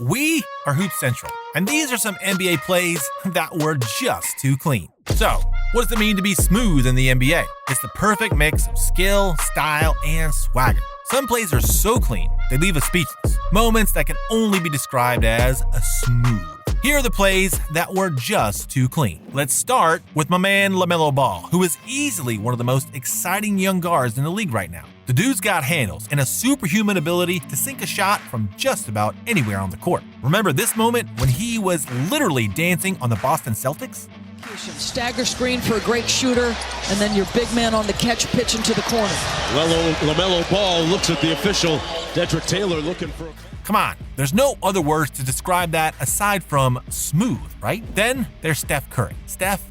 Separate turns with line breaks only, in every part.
We are Hoop Central, and these are some NBA plays that were just too clean. So, what does it mean to be smooth in the NBA? It's the perfect mix of skill, style, and swagger. Some plays are so clean, they leave us speechless. Moments that can only be described as a smooth. Here are the plays that were just too clean. Let's start with my man LaMelo Ball, who is easily one of the most exciting young guards in the league right now. The dude's got handles and a superhuman ability to sink a shot from just about anywhere on the court. Remember this moment when he was literally dancing on the Boston Celtics?
Stagger screen for a great shooter, and then your big man on the catch pitch into the corner.
LaMelo Ball looks at the official, Dedrick Taylor looking for...
Come on, there's no other words to describe that aside from smooth, right? Then there's Steph Curry. Steph.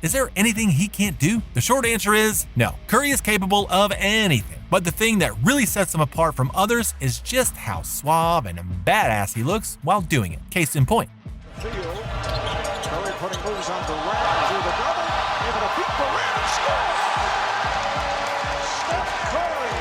Is there anything he can't do? The short answer is no. Curry is capable of anything. But the thing that really sets him apart from others is just how suave and badass he looks while doing it. Case in point.
Curry putting moves on Durant through the double, able to beat Durant and score! Steph Curry!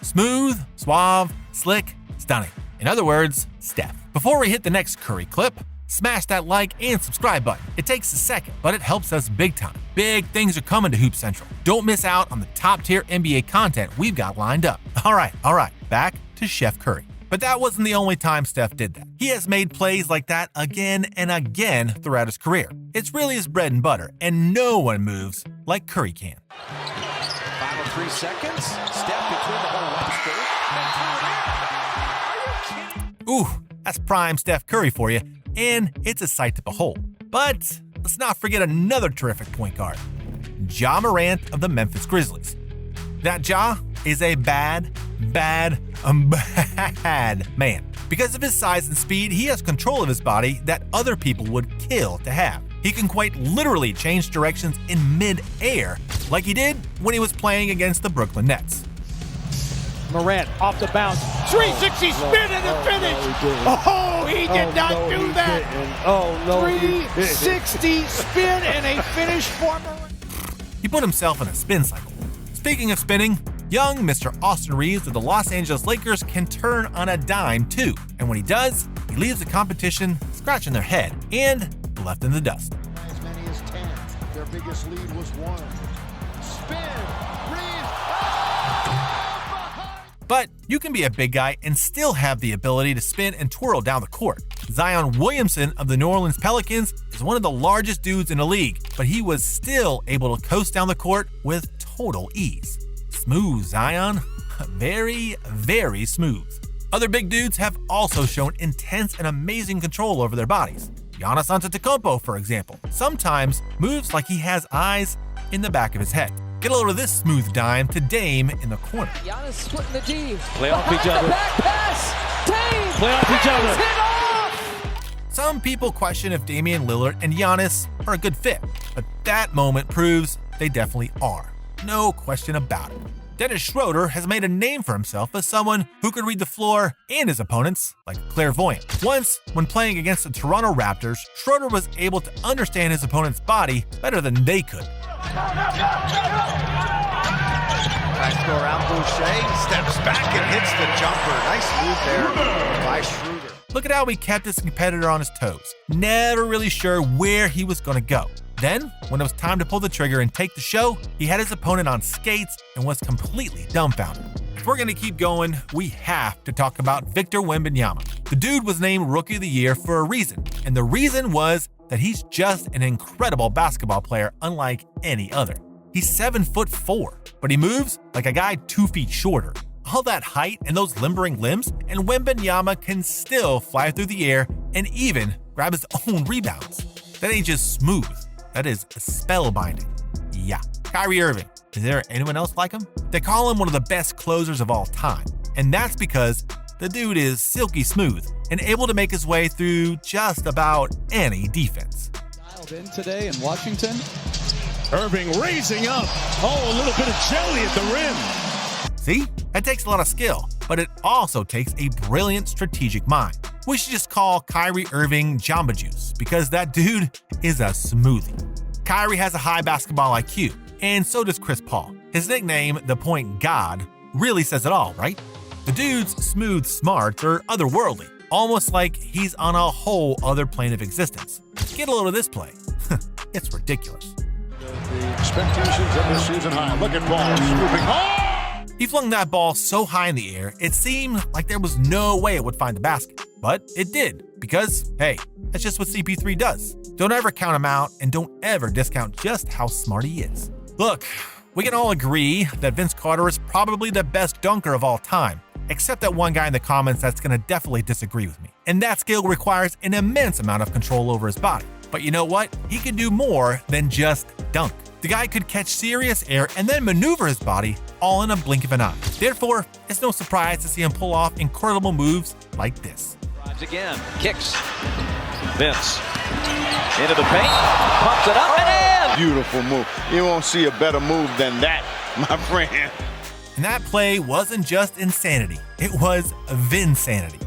Smooth, suave, slick, stunning. In other words, Steph. Before we hit the next Curry clip, smash that like and subscribe button. It takes a second, but it helps us big time. Big things are coming to Hoop Central. Don't miss out on the top tier NBA content we've got lined up. All right, back to Chef Curry. But that wasn't the only time Steph did that. He has made plays like that again and again throughout his career. It's really his bread and butter, and no one moves like Curry can.
Final 3 seconds. Steph between the hole and Are you kidding?
Ooh, that's prime Steph Curry for you, and it's a sight to behold. But let's not forget another terrific point guard, Ja Morant of the Memphis Grizzlies. That Ja is a bad man. Because of his size and speed, he has control of his body that other people would kill to have. He can quite literally change directions in mid-air, like he did when he was playing against the Brooklyn Nets.
Morant off the bounce, 360 spin and the finish. He did not do that. 360 spin and a finish for Morant.
He put himself in a spin cycle. Speaking of spinning, young Mr. Austin Reeves of the Los Angeles Lakers can turn on a dime too. And when he does, he leaves the competition scratching their head and left in the dust.
As many as 10. Their biggest lead was 1. Spin. Reeves.
But you can be a big guy and still have the ability to spin and twirl down the court. Zion Williamson of the New Orleans Pelicans is one of the largest dudes in the league, but he was still able to coast down the court with total ease. Smooth, Zion. Very, very smooth. Other big dudes have also shown intense and amazing control over their bodies. Giannis Antetokounmpo, for example, sometimes moves like he has eyes in the back of his head. Get a load of this smooth dime to Dame in the corner.
Giannis splitting the D.
Play off each other.
Back pass. Dame.
Play off each other.
Hit off.
Some people question if Damian Lillard and Giannis are a good fit, but that moment proves they definitely are. No question about it. Dennis Schroeder has made a name for himself as someone who could read the floor and his opponents like a clairvoyant. Once, when playing against the Toronto Raptors, Schroeder was able to understand his opponent's body better than they could.
Nice go around Boucher. Steps back and hits the jumper. Nice move there by Schroeder.
Look at how he kept his competitor on his toes, never really sure where he was going to go. Then, when it was time to pull the trigger and take the show, he had his opponent on skates and was completely dumbfounded. If we're going to keep going, we have to talk about Victor Wembanyama. The dude was named Rookie of the Year for a reason, and the reason was that he's just an incredible basketball player unlike any other. He's 7'4", but he moves like a guy 2 feet shorter. All that height and those limbering limbs, and Wembanyama can still fly through the air and even grab his own rebounds. That ain't just smooth. That is spellbinding. Yeah. Kyrie Irving. Is there anyone else like him? They call him one of the best closers of all time. And that's because the dude is silky smooth and able to make his way through just about any defense.
Dialed in today in Washington.
Irving raising up. A little bit of jelly at the rim.
See? That takes a lot of skill, but it also takes a brilliant strategic mind. We should just call Kyrie Irving Jamba Juice because that dude is a smoothie. Kyrie has a high basketball IQ, and so does Chris Paul. His nickname, the Point God, really says it all, right? The dude's smooth smarts are otherworldly, almost like he's on a whole other plane of existence. Get a load of this play. It's ridiculous.
The expectations of this season high. Look at ball scooping. Oh!
He flung that ball so high in the air, it seemed like there was no way it would find the basket. But it did, because, hey, that's just what CP3 does. Don't ever count him out, and don't ever discount just how smart he is. Look, we can all agree that Vince Carter is probably the best dunker of all time, except that one guy in the comments that's gonna definitely disagree with me. And that skill requires an immense amount of control over his body. But you know what? He can do more than just dunk. The guy could catch serious air and then maneuver his body all in a blink of an eye. Therefore, it's no surprise to see him pull off incredible moves like this.
Drives again, kicks. Vince into the paint, pumps it up and in!
Beautiful move. You won't see a better move than that, my friend.
And that play wasn't just insanity, it was Vinsanity.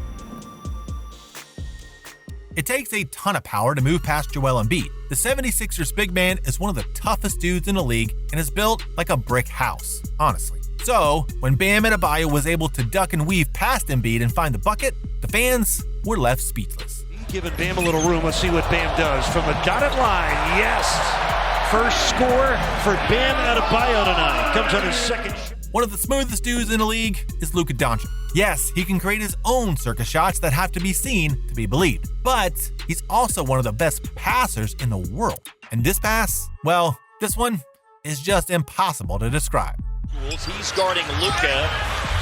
It takes a ton of power to move past Joel Embiid. The 76ers big man is one of the toughest dudes in the league and is built like a brick house, honestly. So, when Bam Adebayo was able to duck and weave past Embiid and find the bucket, the fans were left speechless.
Giving Bam a little room. Let's see what Bam does. From the dotted line, yes! First score for Bam Adebayo tonight. Comes on his second.
One of the smoothest dudes in the league is Luka Doncic. Yes, he can create his own circus shots that have to be seen to be believed, but he's also one of the best passers in the world. And this pass, well, this one is just impossible to describe.
He's guarding Luka.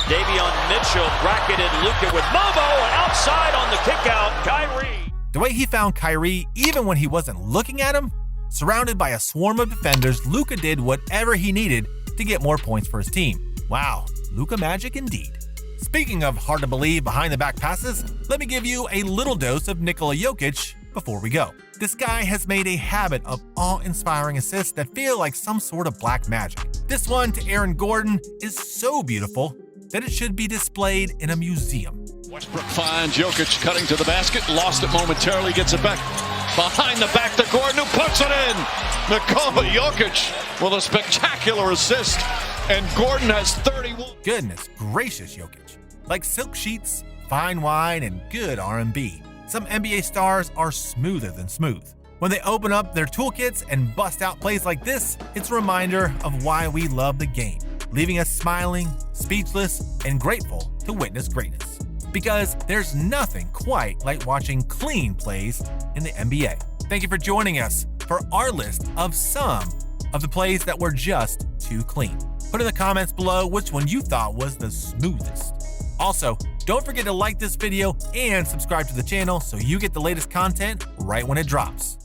Davion Mitchell bracketed Luka with Mobo, and outside on the kickout, Kyrie.
The way he found Kyrie, even when he wasn't looking at him, surrounded by a swarm of defenders, Luka did whatever he needed to get more points for his team. Wow, Luka magic indeed. Speaking of hard to believe behind the back passes, let me give you a little dose of Nikola Jokic before we go. This guy has made a habit of awe-inspiring assists that feel like some sort of black magic. This one to Aaron Gordon is so beautiful that it should be displayed in a museum.
Westbrook finds Jokic cutting to the basket, lost it momentarily, gets it back. Behind the back to Gordon, who puts it in. Nikola Jokic with a spectacular assist, and Gordon has 31.
Goodness gracious, Jokic. Like silk sheets, fine wine, and good R&B. Some NBA stars are smoother than smooth. When they open up their toolkits and bust out plays like this, it's a reminder of why we love the game, leaving us smiling, speechless, and grateful to witness greatness. Because there's nothing quite like watching clean plays in the NBA. Thank you for joining us for our list of some of the plays that were just too clean. Put in the comments below which one you thought was the smoothest. Also, don't forget to like this video and subscribe to the channel so you get the latest content right when it drops.